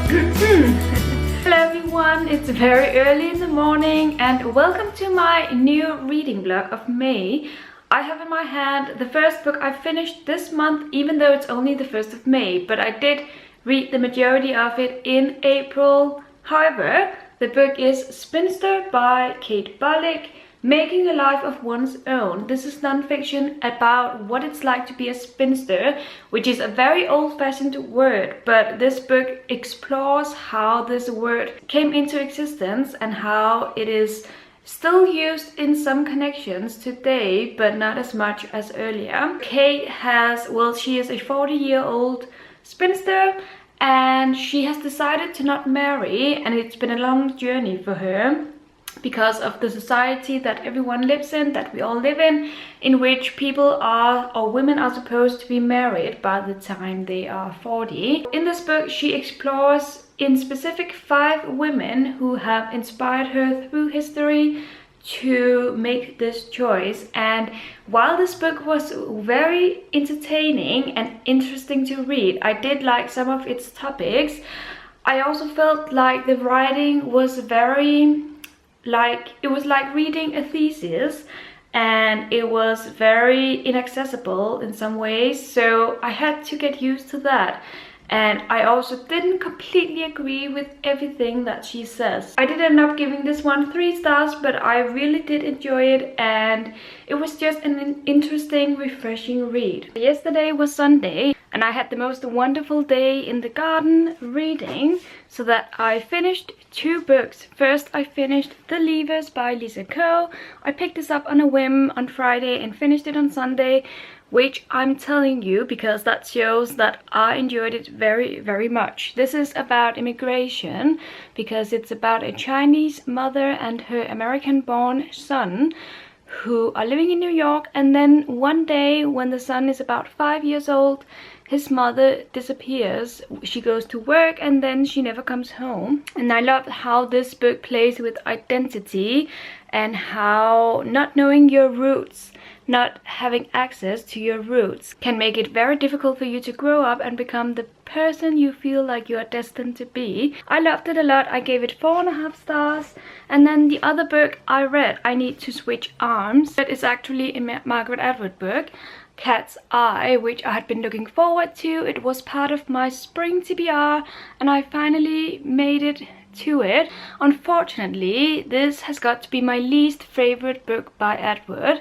Hello everyone, it's very early in the morning and welcome to my new reading vlog of May. I have in my hand the first book I finished this month, even though it's only the 1st of May, but I did read the majority of it in April. However, the book is Spinster by Kate Bullock, Making a Life of One's Own. This is non-fiction about what it's like to be a spinster, which is a very old-fashioned word, but this book explores how this word came into existence and how it is still used in some connections today, but not as much as earlier. Kate has, well, she is a 40-year-old spinster and she has decided to not marry, and it's been a long journey for her because of the society that everyone lives in, that we all live in which people are, or women are supposed to be married by the time they are 40. In this book, she explores in specific 5 women who have inspired her through history to make this choice. And while this book was very entertaining and interesting to read, I did like some of its topics. I also felt like the writing was very it was like reading a thesis, and it was very inaccessible in some ways, so I had to get used to that. And I also didn't completely agree with everything that she says. I did end up giving this one 3 stars, but I really did enjoy it, and it was just an interesting, refreshing read. Yesterday was Sunday, and I had the most wonderful day in the garden reading, so that I finished 2 books. First, I finished The Leavers by Lisa Ko. I picked this up on a whim on Friday and finished it on Sunday, which I'm telling you because that shows that I enjoyed it very, very much. This is about immigration because it's about a Chinese mother and her American-born son who are living in New York, and then one day when the son is about 5 years old, his mother disappears. She goes to work and then she never comes home. And I love how this book plays with identity and how not knowing your roots, not having access to your roots, can make it very difficult for you to grow up and become the person you feel like you are destined to be. I loved it a lot. I gave it 4.5 stars. And then the other book I read, I Need to Switch Arms. It is actually a Margaret Atwood book, Cat's Eye, which I had been looking forward to. It was part of my Spring TBR and I finally made it to it. Unfortunately, this has got to be my least favorite book by Atwood.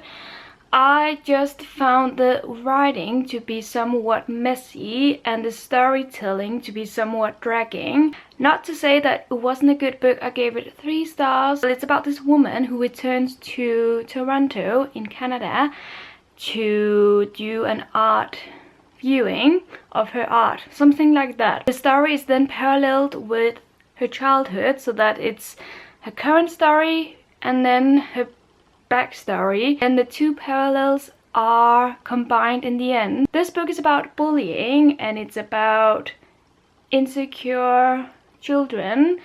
I just found the writing to be somewhat messy and the storytelling to be somewhat dragging. Not to say that it wasn't a good book, I gave it 3 stars. It's about this woman who returns to Toronto in Canada to do an art viewing of her art, something like that. The story is then paralleled with her childhood, so that it's her current story and then her backstory, and the 2 parallels are combined in the end. This book is about bullying and it's about insecure children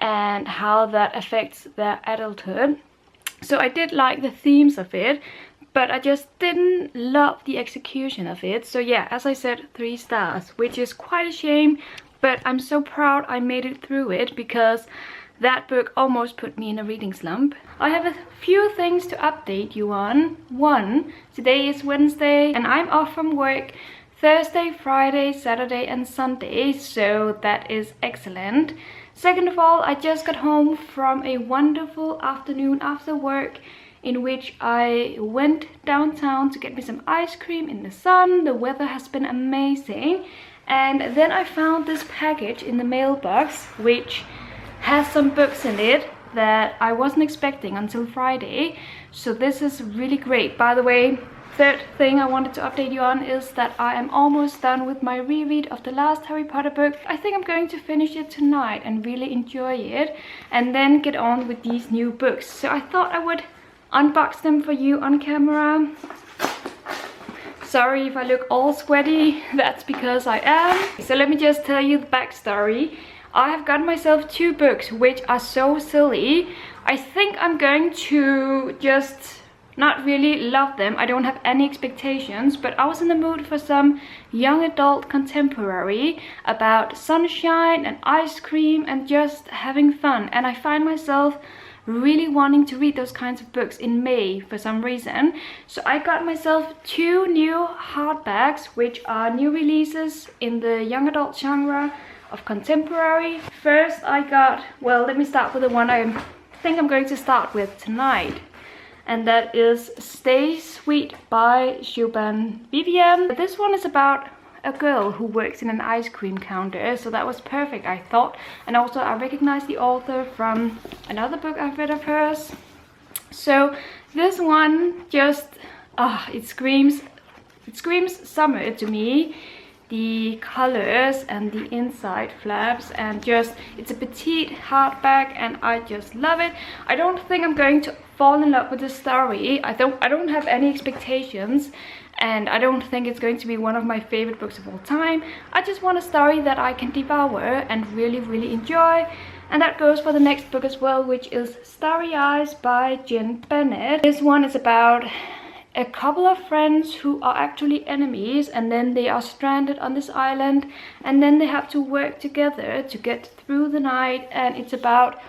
and how that affects their adulthood. So I did like the themes of it, but I just didn't love the execution of it. So yeah, as I said, 3 stars, which is quite a shame, but I'm so proud I made it through it because that book almost put me in a reading slump. I have a few things to update you on. 1, today is Wednesday and I'm off from work Thursday, Friday, Saturday and Sunday, so that is excellent. Second of all, I just got home from a wonderful afternoon after work in which I went downtown to get me some ice cream in the sun. The weather has been amazing. And then I found this package in the mailbox which has some books in it that I wasn't expecting until Friday. So this is really great. By the way, third thing I wanted to update you on is that I am almost done with my reread of the last Harry Potter book. I think I'm going to finish it tonight and really enjoy it and then get on with these new books. So I thought I would unbox them for you on camera. Sorry if I look all sweaty, that's because I am. So let me just tell you the backstory. I have got myself 2 books which are so silly. I think I'm going to just not really love them. I don't have any expectations, but I was in the mood for some young adult contemporary about sunshine and ice cream and just having fun. And I find myself really wanting to read those kinds of books in May for some reason. So I got myself 2 new hardbacks, which are new releases in the young adult genre of contemporary. First I got, well, let me start with the one I think I'm going to start with tonight, and that is Stay Sweet by Siobhan Vivian. This one is about a girl who works in an ice cream counter, so that was perfect, I thought. And also I recognized the author from another book I've read of hers. So this one just it screams summer to me. The colors and the inside flaps, and just, it's a petite hardback and I just love it. I don't think I'm going to fall in love with the story. I don't have any expectations, and I don't think it's going to be one of my favorite books of all time. I just want a story that I can devour and really enjoy. And that goes for the next book as well, which is Starry Eyes by Jen Bennett. This one is about a couple of friends who are actually enemies, and then they are stranded on this island, and then they have to work together to get through the night. And it's about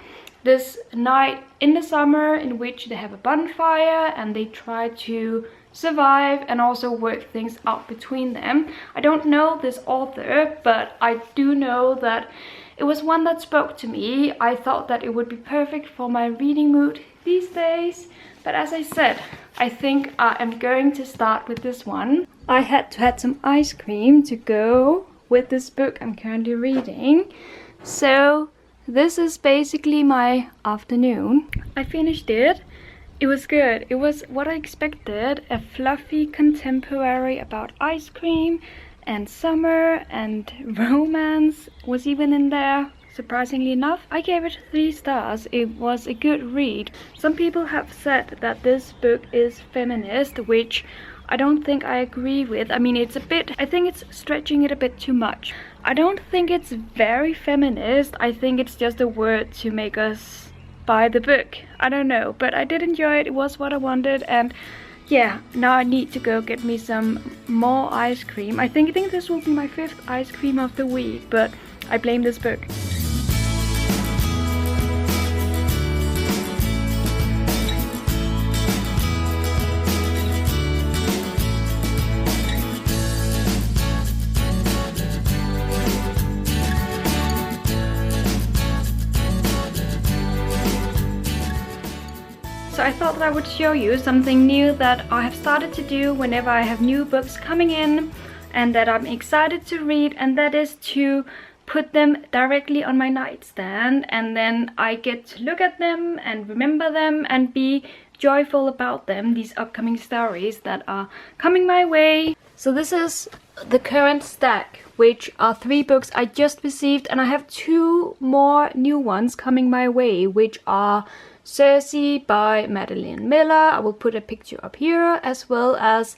this night in the summer in which they have a bonfire and they try to survive and also work things out between them. I don't know this author, but I do know that it was one that spoke to me. I thought that it would be perfect for my reading mood these days. But as I said, I think I am going to start with this one. I had to have some ice cream to go with this book I'm currently reading. So this is basically my afternoon. I finished it. It was good. It was what I expected. A fluffy contemporary about ice cream and summer, and romance was even in there. Surprisingly enough, I gave it 3 stars. It was a good read. Some people have said that this book is feminist, which I don't think I agree with. I mean, it's a bit, I think it's stretching it a bit too much. I don't think it's very feminist. I think it's just a word to make us buy the book. I don't know, but I did enjoy it. It was what I wanted, and yeah, now I need to go get me some more ice cream. I think this will be my 5th ice cream of the week, but I blame this book. So I thought that I would show you something new that I have started to do whenever I have new books coming in and that I'm excited to read, and that is to put them directly on my nightstand, and then I get to look at them and remember them and be joyful about them, these upcoming stories that are coming my way. So this is the current stack, which are 3 books I just received, and I have 2 more new ones coming my way, which are Circe by Madeline Miller. I will put a picture up here, as well as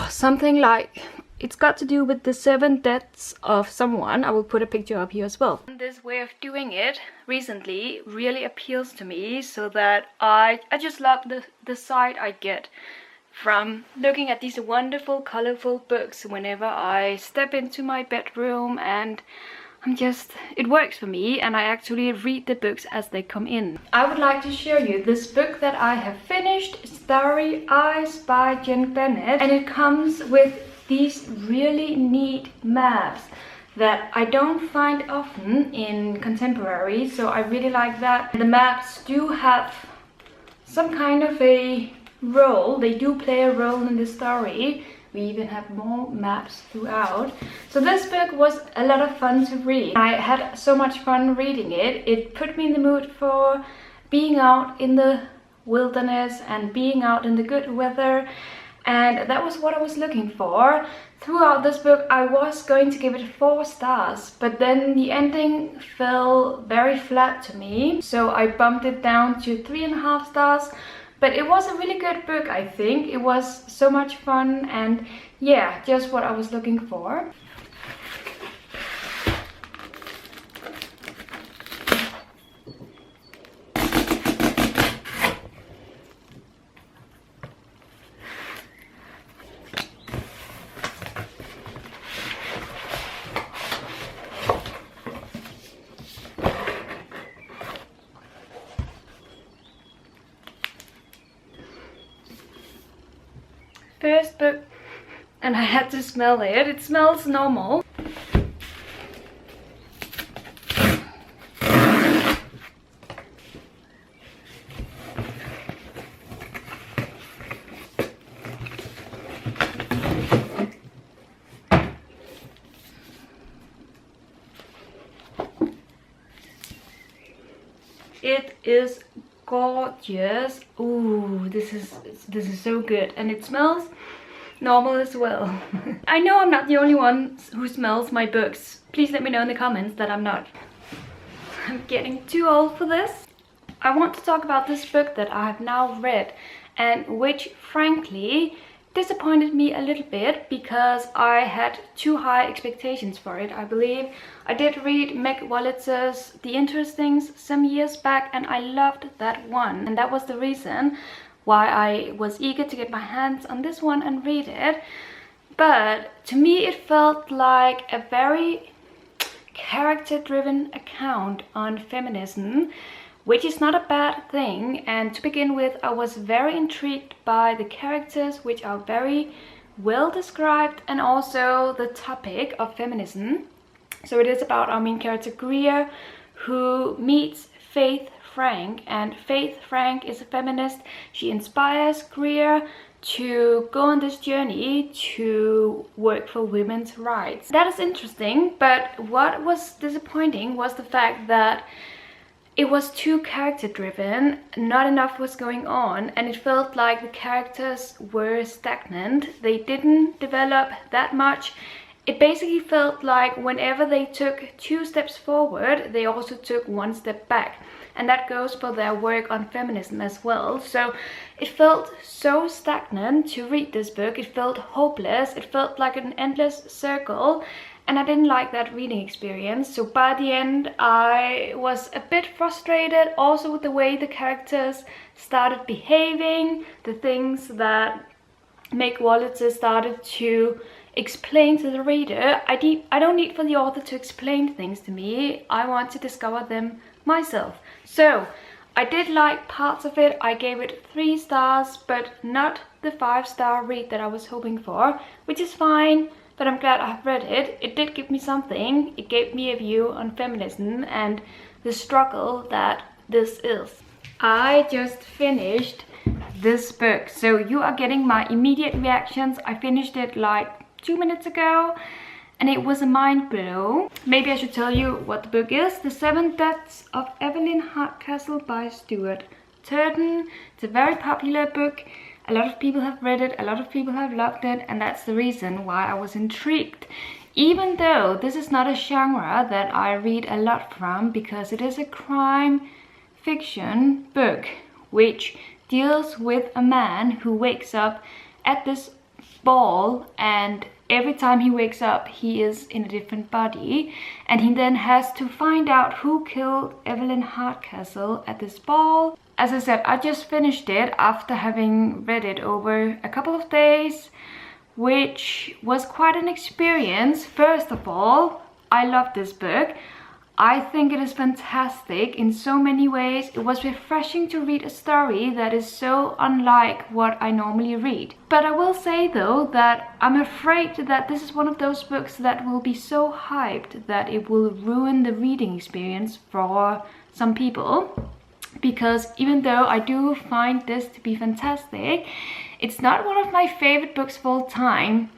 something like, it's got to do with the 7 deaths of someone. I will put a picture up here as well. This way of doing it recently really appeals to me, so that I just love the sight I get from looking at these wonderful colorful books whenever I step into my bedroom, and it works for me, and I actually read the books as they come in. I would like to show you this book that I have finished, Starry Eyes by Jen Bennett, and it comes with these really neat maps that I don't find often in contemporary, so I really like that. The maps do have some kind of a role, they do play a role in the story. We even have more maps throughout. So this book was a lot of fun to read. I had so much fun reading it. It put me in the mood for being out in the wilderness and being out in the good weather. And that was what I was looking for. Throughout this book, I was going to give it 4 stars, but then the ending fell very flat to me. So I bumped it down to 3.5 stars. But it was a really good book, I think. It was so much fun, and yeah, just what I was looking for. first book and I had to smell it. It smells normal. It is gorgeous. Ooh, this is so good, and it smells normal as well. I know I'm not the only one who smells my books. Please let me know in the comments that I'm not. I'm getting too old for this. I want to talk about this book that I have now read, and which frankly disappointed me a little bit because I had too high expectations for it. I believe I did read Meg Wollitzer's The Interestings some years back, and I loved that one, and that was the reason why I was eager to get my hands on this one and read it. But to me it felt like a very character-driven account on feminism, which is not a bad thing. And to begin with, I was very intrigued by the characters, which are very well described, and also the topic of feminism. So it is about our main character Greer, who meets Faith Frank, and Faith Frank is a feminist. She inspires Greer to go on this journey to work for women's rights. That is interesting, but what was disappointing was the fact that it was too character driven, not enough was going on, and it felt like the characters were stagnant. They didn't develop that much. It basically felt like whenever they took 2 steps forward, they also took 1 step back. And that goes for their work on feminism as well. So it felt so stagnant to read this book. It felt hopeless. It felt like an endless circle. And I didn't like that reading experience. So by the end, I was a bit frustrated also with the way the characters started behaving, the things that Meg Wolitzer started to explain to the reader. I don't need for the author to explain things to me. I want to discover them myself. So I did like parts of it. I gave it 3 stars, but not the 5-star read that I was hoping for, which is fine. But I'm glad I've read it. It did give me something. It gave me a view on feminism and the struggle that this is. I just finished this book, so you are getting my immediate reactions. I finished it like 2 minutes ago, and it was a mind blow. Maybe I should tell you what the book is. The 7 Deaths of Evelyn Hardcastle by Stuart Turton. It's a very popular book. A lot of people have read it, a lot of people have loved it, and that's the reason why I was intrigued. Even though this is not a genre that I read a lot from, because it is a crime fiction book which deals with a man who wakes up at this ball, and every time he wakes up he is in a different body, and he then has to find out who killed Evelyn Hardcastle at this ball. As I said, I just finished it after having read it over a couple of days, which was quite an experience. First of all, I love this book. I think it is fantastic in so many ways. It was refreshing to read a story that is so unlike what I normally read. But I will say though that I'm afraid that this is one of those books that will be so hyped that it will ruin the reading experience for some people. Because even though I do find this to be fantastic, it's not one of my favorite books of all time,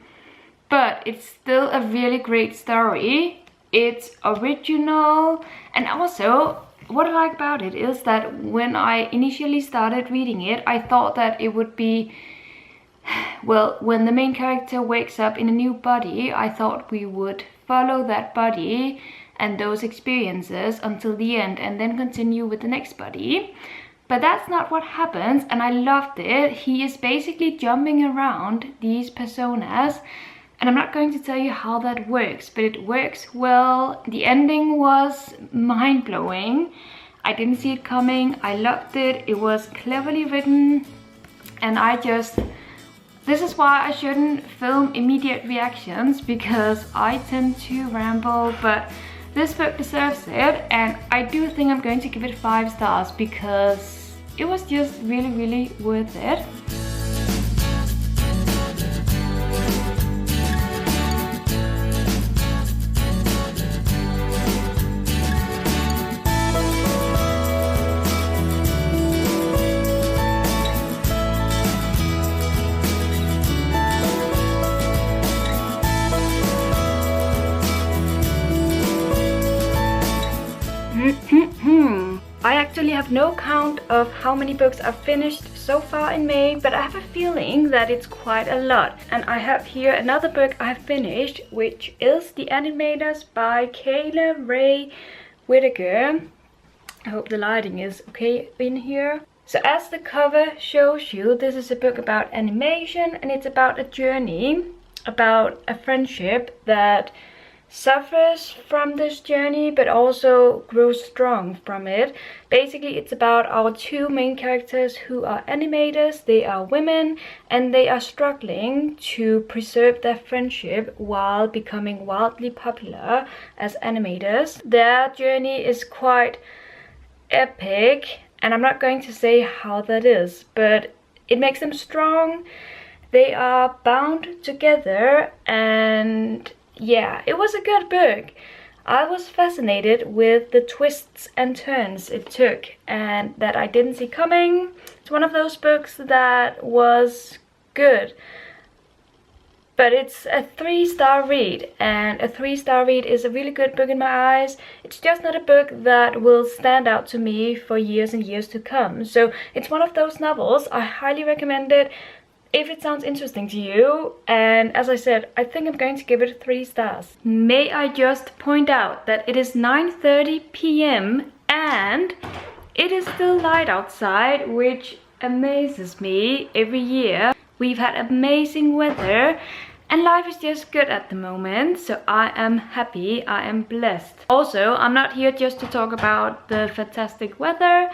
but it's still a really great story. It's original, and also what I like about it is that when I initially started reading it, I thought that it would be, well, when the main character wakes up in a new body, I thought we would follow that body and those experiences until the end and then continue with the next body. But that's not what happens, and I loved it. He is basically jumping around these personas, and I'm not going to tell you how that works, but it works well. The ending was mind-blowing. I didn't see it coming. I loved it. It was cleverly written, and this is why I shouldn't film immediate reactions, because I tend to ramble, but this book deserves it, and I do think I'm going to give it 5 stars because it was just really, really worth it. have no count of how many books I've finished so far in May, but I have a feeling that it's quite a lot. And I have here another book I have finished, which is The Animators by Kayla Ray Whitaker. I hope the lighting is okay in here. So as the cover shows you, this is a book about animation, and it's about a journey, about a friendship that suffers from this journey but also grows strong from it. Basically, it's about our two main characters who are animators. They are women and they are struggling to preserve their friendship while becoming wildly popular as animators. Their journey is quite epic, and I'm not going to say how that is, but it makes them strong. They are bound together, and yeah, it was a good book. I was fascinated with the twists and turns it took and that I didn't see coming. It's one of those books that was good. But it's a 3-star read, and a 3-star read is a really good book in my eyes. It's just not a book that will stand out to me for years and years to come. So it's one of those novels. I highly recommend it if it sounds interesting to you. And as I said, I think I'm going to give it 3 stars. May I just point out that it is 9:30 p.m. and it is still light outside, which amazes me every year. We've had amazing weather and life is just good at the moment, so I am happy, I am blessed. Also, I'm not here just to talk about the fantastic weather.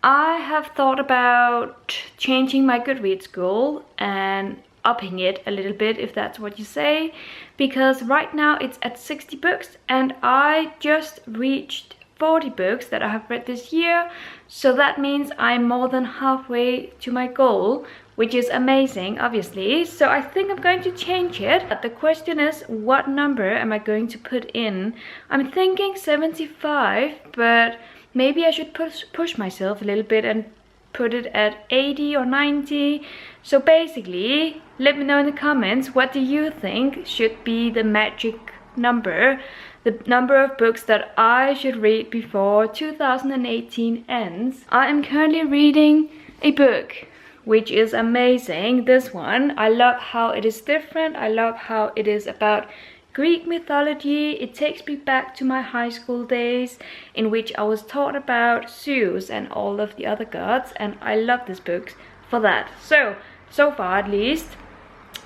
I have thought about changing my Goodreads goal and upping it a little bit, if that's what you say, because right now it's at 60 books and I just reached 40 books that I have read this year. So that means I'm more than halfway to my goal, which is amazing, obviously. So I think I'm going to change it. But the question is, what number am I going to put in? I'm thinking 75, but maybe I should push myself a little bit and put it at 80 or 90. So basically, let me know in the comments, what do you think should be the magic number? The number of books that I should read before 2018 ends. I am currently reading a book which is amazing. This one, I love how it is different. I love how it is about Greek mythology. It takes me back to my high school days in which I was taught about Zeus and all of the other gods, and I love this book for that. So far at least,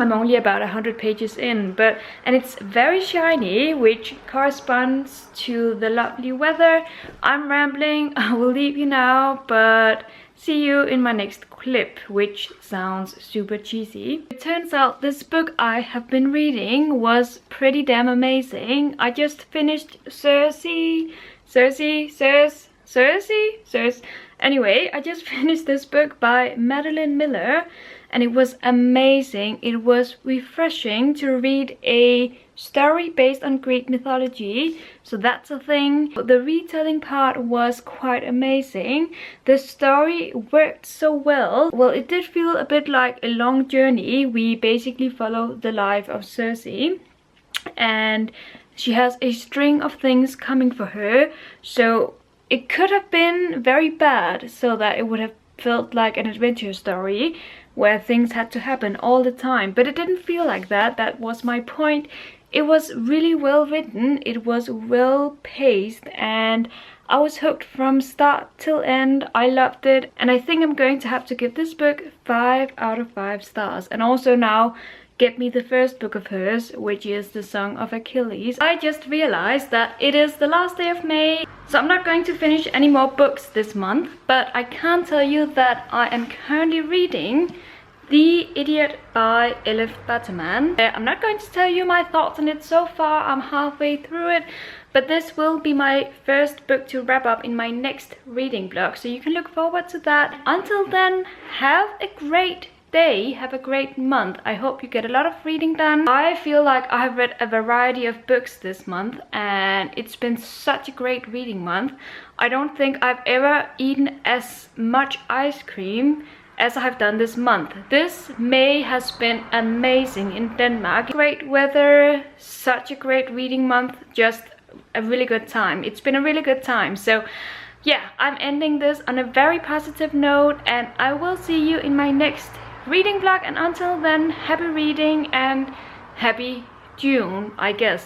I'm only about 100 pages in, and it's very shiny, which corresponds to the lovely weather. I'm rambling, I will leave you now, but see you in my next clip, which sounds super cheesy. It turns out this book I have been reading was pretty damn amazing. I just finished Circe. Anyway, I just finished this book by Madeline Miller, and it was amazing. It was refreshing to read a story based on Greek mythology, so that's a thing. The retelling part was quite amazing. The story worked so well. Well, it did feel a bit like a long journey. We basically follow the life of Circe, and she has a string of things coming for her, so it could have been very bad, so that it would have felt like an adventure story where things had to happen all the time, but it didn't feel like that. That was my point. It was really well written, it was well paced, and I was hooked from start till end. I loved it, and I think I'm going to have to give this book 5 out of 5 stars. And also now get me the first book of hers, which is The Song of Achilles. I just realized that it is the last day of May, so I'm not going to finish any more books this month, but I can tell you that I am currently reading The Idiot by Elif Batuman. I'm not going to tell you my thoughts on it so far. I'm halfway through it, but this will be my first book to wrap up in my next reading blog, so you can look forward to that. Until then, have a great day, have a great month. I hope you get a lot of reading done. I feel like I have read a variety of books this month, and it's been such a great reading month. I don't think I've ever eaten as much ice cream as I have done this month. This May has been amazing in Denmark. Great weather, such a great reading month, just a really good time. It's been a really good time. So yeah, I'm ending this on a very positive note, and I will see you in my next reading vlog. And until then, happy reading and happy June, I guess.